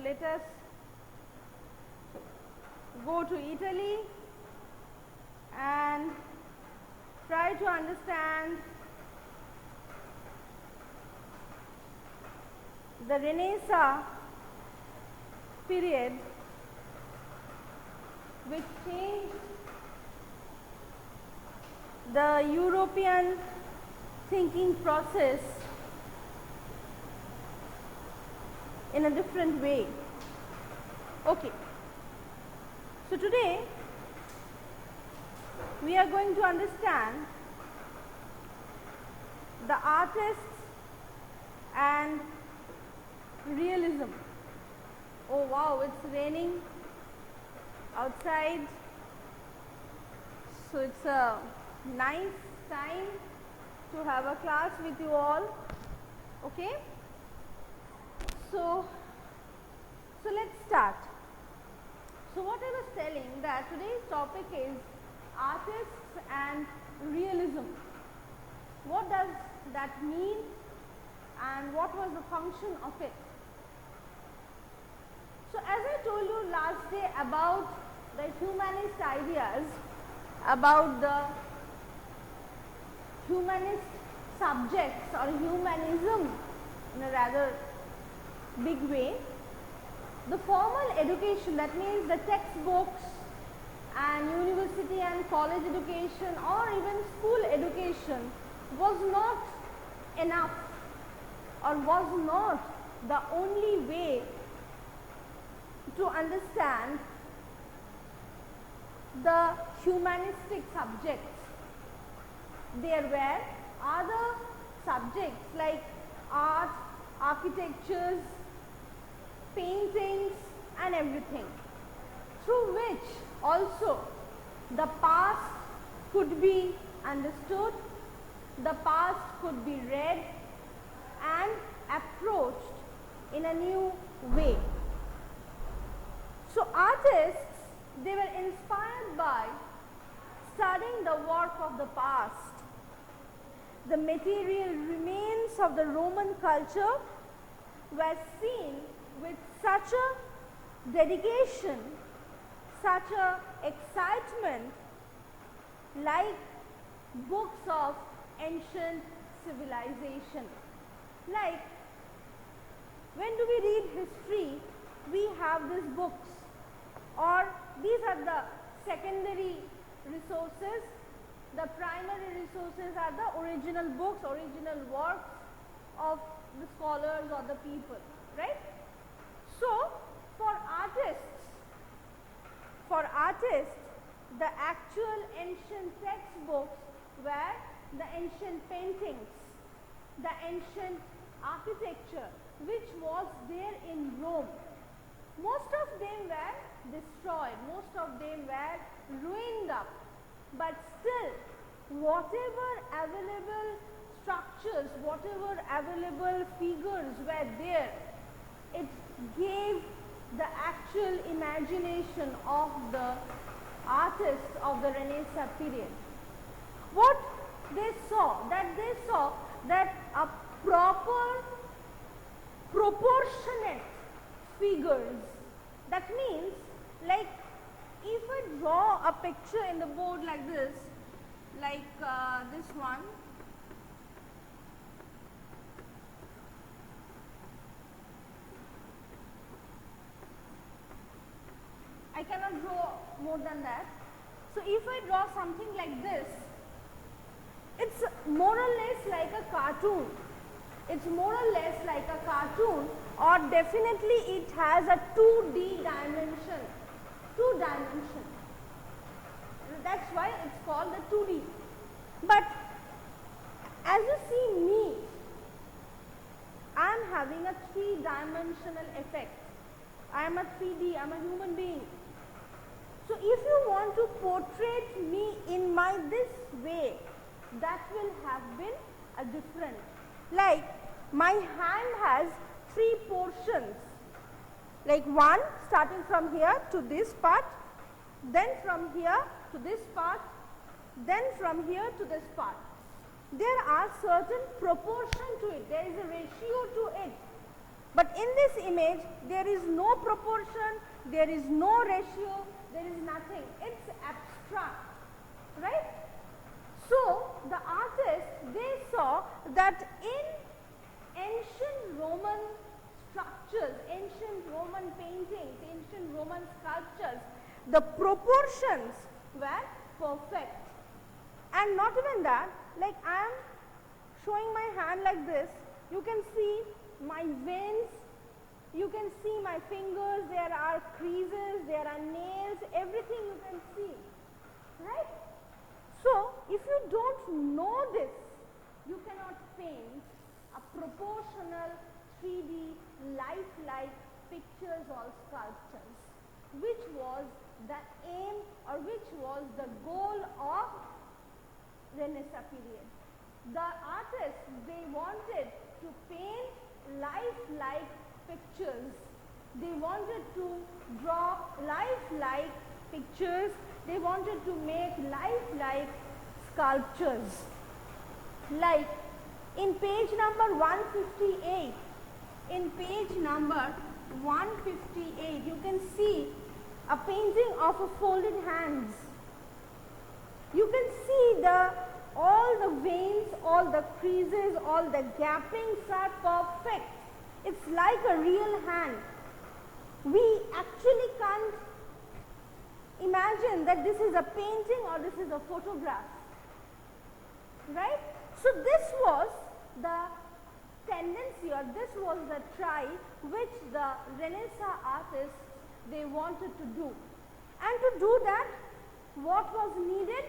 let us go to Italy and try to understand the Renaissance period, which changed the European thinking process in a different way. Okay. So today we are going to understand the artists and realism. Oh wow, it's raining outside, so it's a nice time to have a class with you all. Okay, so let's start. So what I was telling, that today's topic is artists and realism. What does that mean and what was the function of it? So as I told you last day about the humanist ideas, about the humanist subjects or humanism in a rather big way, the formal education, that means the textbooks and university and college education or even school education, was not enough or was not the only way to understand the humanistic subjects. There were other subjects like art, architectures, paintings and everything, through which also the past could be understood, the past could be read and approached in a new way. So artists, they were inspired by studying the work of the past. The material remains of the Roman culture were seen with such a dedication, such a excitement, like books of ancient civilization. Like when do we read history, we have these books, or these are the secondary resources. The primary resources are the original books, original works of the scholars or the people, right? So for artists, the actual ancient textbooks were the ancient paintings, the ancient architecture which was there in Rome. Most of them were destroyed, most of them were ruined up, but still whatever available structures, whatever available figures were there, it gave the actual imagination of the artists of the Renaissance period. What they saw that a proper proportionate figures, that means like if I draw a picture in the board like this, like this one, I cannot draw more than that. So if I draw something like this, it's more or less like a cartoon. It's more or less like a cartoon, or definitely it has a 2D dimension. 2 dimension. That's why it's called the 2D. But as you see me, I am having a 3-dimensional effect. I am a 3D, I am a human being. So if you want to portray me in this way, that will have been a different. Like my hand has 3 portions, like one starting from here to this part, then from here to this part, then from here to this part. There are certain proportion to it, there is a ratio to it. But in this image, there is no proportion, there is no ratio, there is nothing. It's abstract, right? So the artists, they saw that in ancient Roman structures, ancient Roman paintings, ancient Roman sculptures, the proportions were perfect. And not even that, like I am showing my hand like this, you can see my veins, you can see my fingers, there are creases, there are nails, everything you can see, right? So if you don't know this, you cannot paint a proportional 3D lifelike pictures or sculptures, which was the aim or which was the goal of Renaissance period. The artists, they wanted to paint lifelike pictures. They wanted to draw lifelike pictures. They wanted to make lifelike sculptures. Like in page number 158, in page number 158, you can see a painting of a folded hands. You can see all the veins, all the creases, all the gappings are perfect. It's like a real hand. We actually can't imagine that this is a painting or this is a photograph, right? So this was the tendency, or this was the try which the Renaissance artists, they wanted to do. And to do that, what was needed?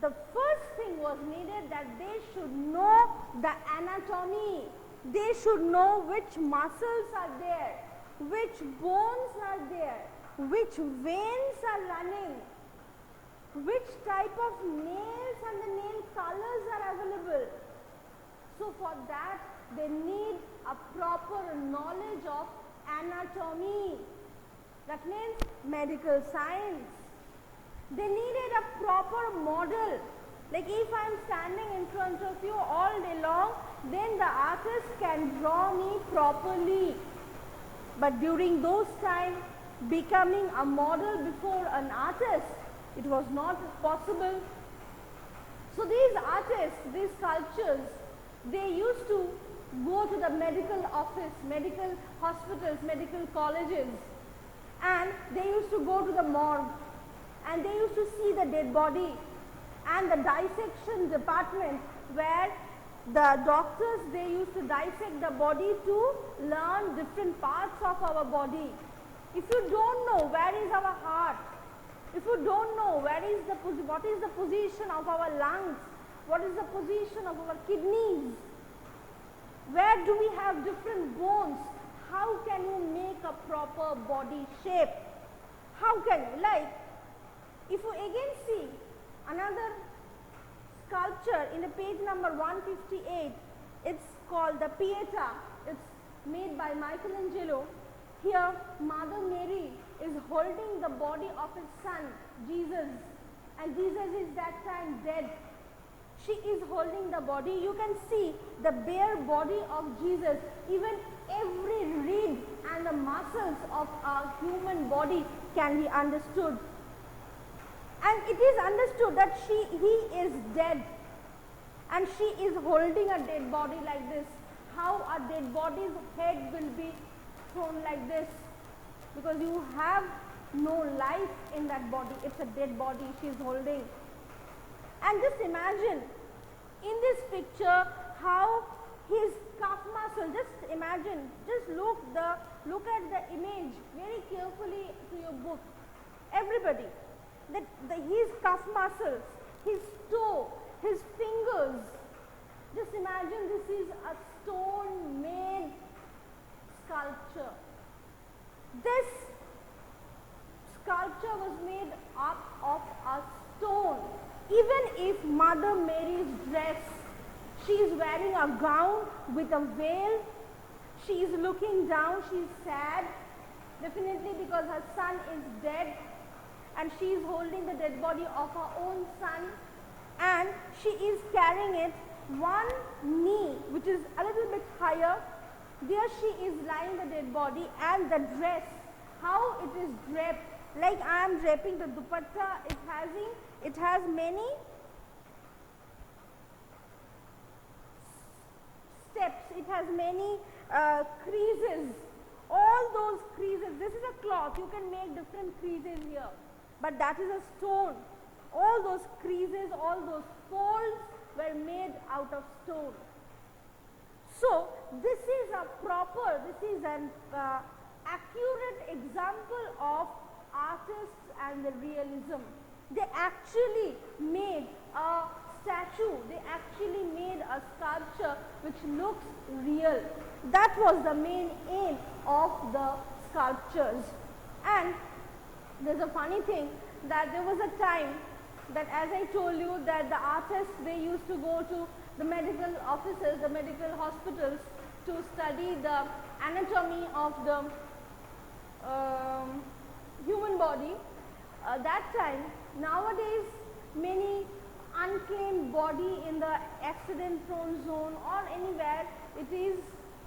The first thing was needed that they should know the anatomy. They should know which muscles are there, which bones are there, which veins are running, which type of nails and the nail colors are available. So for that, they need a proper knowledge of anatomy. That means medical science. They needed a proper model. Like if I am standing in front of you all day long, then the artist can draw me properly. But during those times, becoming a model before an artist, it was not possible. So these artists, these sculptures, they used to go to the medical office, medical hospitals, medical colleges, and they used to go to the morgue, and they used to see the dead body and the dissection department where the doctors, they used to dissect the body to learn different parts of our body. If you don't know where is our heart, if you don't know what is the position of our lungs, what is the position of our kidneys, where do we have different bones, how can you make a proper body shape? How can you? Like, if you again see another sculpture in the page number 158, it's called the Pieta. It's made by Michelangelo. Here, Mother Mary is holding the body of his son, Jesus, and Jesus is that time dead. She is holding the body. You can see the bare body of Jesus. Even every rib and the muscles of a human body can be understood. And it is understood that he is dead, and she is holding a dead body like this. How a dead body's head will be thrown like this? Because you have no life in that body. It's a dead body she is holding. And just imagine in this picture how his calf muscle, just imagine, just look at the image very carefully to your book. Everybody, his calf muscles, his toe, his fingers. Just imagine this is a stone made sculpture. This sculpture was made up of a stone. Even if Mother Mary's dress, she is wearing a gown with a veil, she is looking down, she is sad, definitely because her son is dead, and she is holding the dead body of her own son, and she is carrying it one knee, which is a little bit higher, There she is lying the dead body, and the dress, how it is draped, like I am draping the dupatta, it has many steps, it has many creases, all those creases, this is a cloth, you can make different creases here, but that is a stone, all those creases, all those folds were made out of stone. So this is an accurate example of artists and the realism. They actually made a statue, they actually made a sculpture which looks real. That was the main aim of the sculptures. And there's a funny thing that there was a time that, as I told you, that the artists, they used to go to the medical offices, the medical hospitals to study the anatomy of the human body. That time, nowadays, many unclaimed body in the accident prone zone or anywhere, it is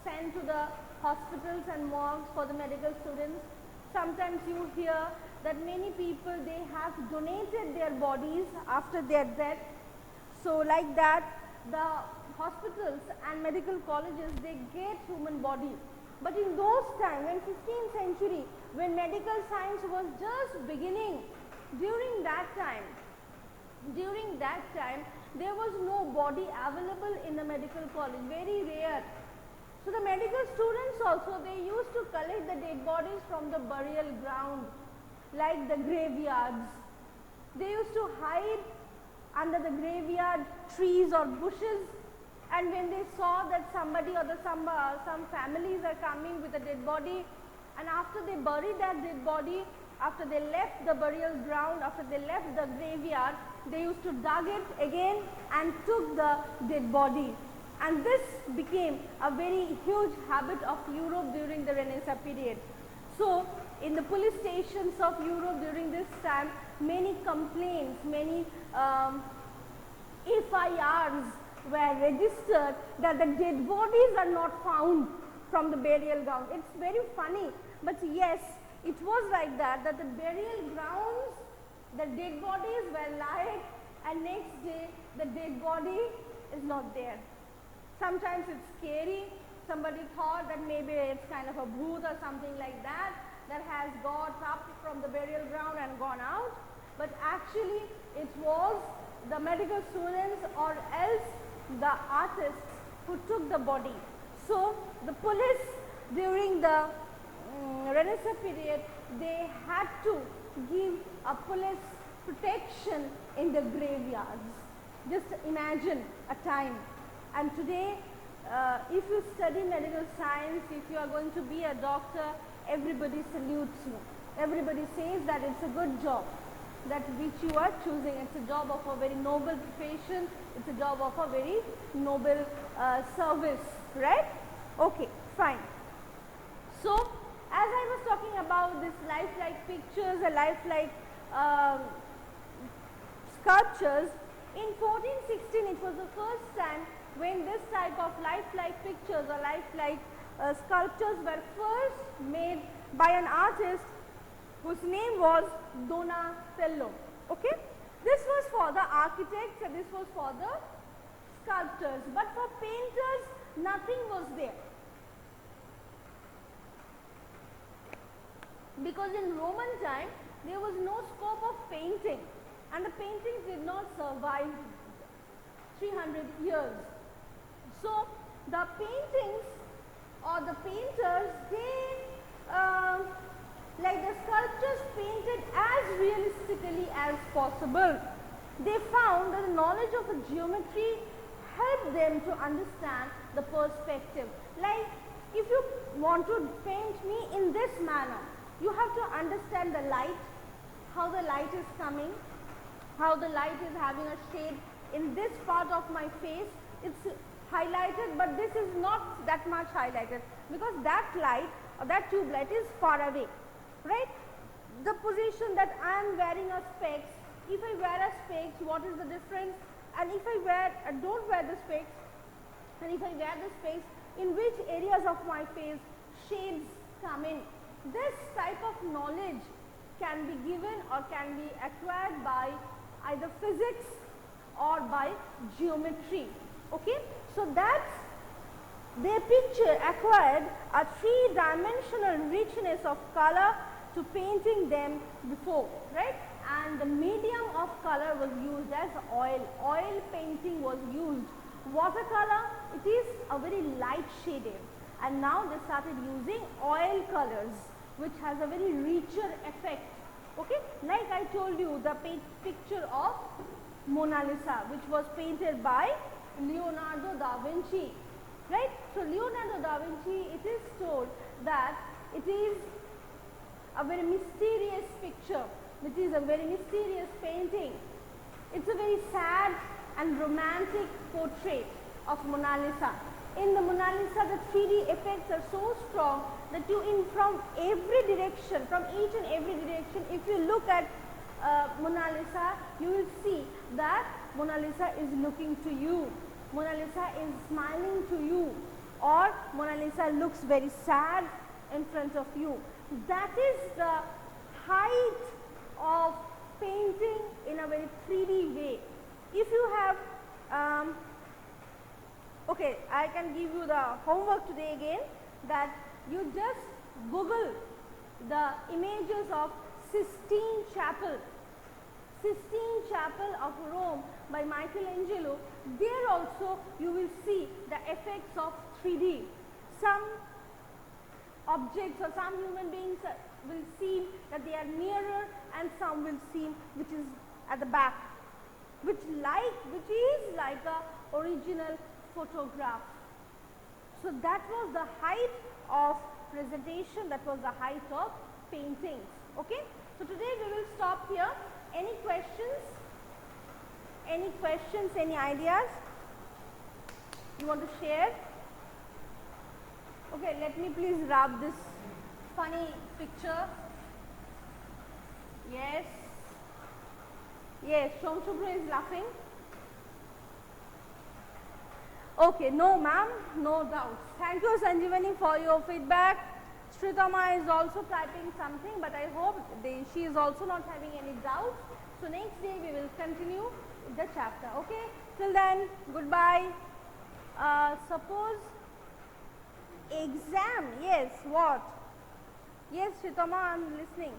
sent to the hospitals and morgues for the medical students. Sometimes you hear that many people, they have donated their bodies after their death. So like that, the hospitals and medical colleges, they get human body. But in those times, in 15th century, when medical science was just beginning, during that time, there was no body available in the medical college, very rare. So the medical students also, they used to collect the dead bodies from the burial ground, like the graveyards. They used to hide under the graveyard trees or bushes, and when they saw that somebody or some families are coming with a dead body, and after they buried that dead body, after they left the burial ground, after they left the graveyard, they used to dug it again and took the dead body. And this became a very huge habit of Europe during the Renaissance period. So in the police stations of Europe during this time, many complaints, many FIRs were registered that the dead bodies are not found from the burial ground. It's very funny, but yes, it was like that, that the burial grounds, the dead bodies were lying, and next day the dead body is not there. Sometimes it's scary. Somebody thought that maybe it's kind of a bhoot or something like that has got up from the burial ground and gone out. But actually it was the medical students or else the artists who took the body. So the police during the Renaissance period, they had to give a police protection in the graveyards. Just imagine a time. And today, if you study medical science, if you are going to be a doctor, everybody salutes you. Everybody says that it's a good job that which you are choosing. It's a job of a very noble profession. It's a job of a very noble service, right? Okay, fine. So, as I was talking about this lifelike pictures and lifelike sculptures, in 1416 it was the first time when this type of lifelike pictures or lifelike sculptures were first made by an artist whose name was Donatello. Okay, this was for the architects and this was for the sculptors, but for painters nothing was there, because in Roman time there was no scope of painting and the paintings did not survive 300 years. So the paintings or the painters, they like the sculptors painted as realistically as possible. They found that the knowledge of the geometry helped them to understand the perspective. Like if you want to paint me in this manner, you have to understand the light, how the light is coming, how the light is having a shade in this part of my face. It's highlighted, but this is not that much highlighted because that light or that tube light is far away, right? The position that I am wearing a specs, if I wear a specs, what is the difference? And if I don't wear the specs, and if I wear the specs, in which areas of my face shades come in. This type of knowledge can be given or can be acquired by either physics or by geometry. Okay, so that's their picture acquired a three-dimensional richness of color to painting them before, right? And the medium of color was used as oil. Oil painting was used. Watercolor, it is a very light shaded, and now they started using oil colors, which has a very richer effect. Okay, like I told you, the picture of Mona Lisa, which was painted by Leonardo da Vinci, right? So Leonardo da Vinci, it is told that it is a very mysterious picture, which is a very mysterious painting. It's a very sad and romantic portrait of Mona Lisa. In the Mona Lisa, the 3D effects are so strong that you from every direction, from each and every direction, if you look at Mona Lisa, you will see that Mona Lisa is looking to you. Mona Lisa is smiling to you, or Mona Lisa looks very sad in front of you. That is the height of painting in a very 3D way. If you have, okay, I can give you the homework today again, that you just Google the images of Sistine Chapel. Sistine Chapel of Rome by Michelangelo. There also you will see the effects of 3D. Some objects or some human beings will seem that they are nearer, and some will seem which is at the back, which is like a original photograph. So that was the height of presentation, that was the height of paintings. Okay, so today we will stop here. Any questions? Any questions, any ideas you want to share? Okay, let me please rub this funny picture. Yes. Yes, Shomshubra is laughing. Okay, no ma'am, no doubts. Thank you Sanjivani for your feedback. Sritama is also typing something, but I hope she is also not having any doubts. So next day we will continue the chapter. Okay, till then, goodbye. Suppose exam, yes, what? Yes, Sritama, I am listening.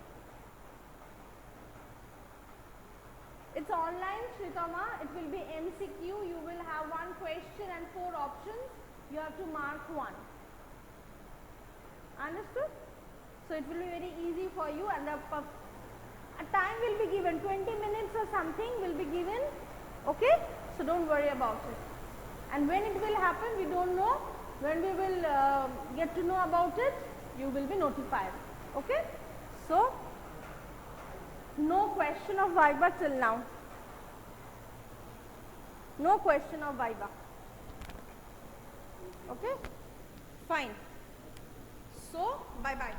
It's online, Shritama. It will be MCQ. You will have one question and 4 options. You have to mark one. Understood? So it will be very easy for you, and a time will be given. 20 minutes or something will be given. Okay? So don't worry about it. And when it will happen, we don't know. When we will get to know about it, you will be notified. Okay? So no question of Viva till now. No question of Viva. Okay? Fine. So, bye-bye.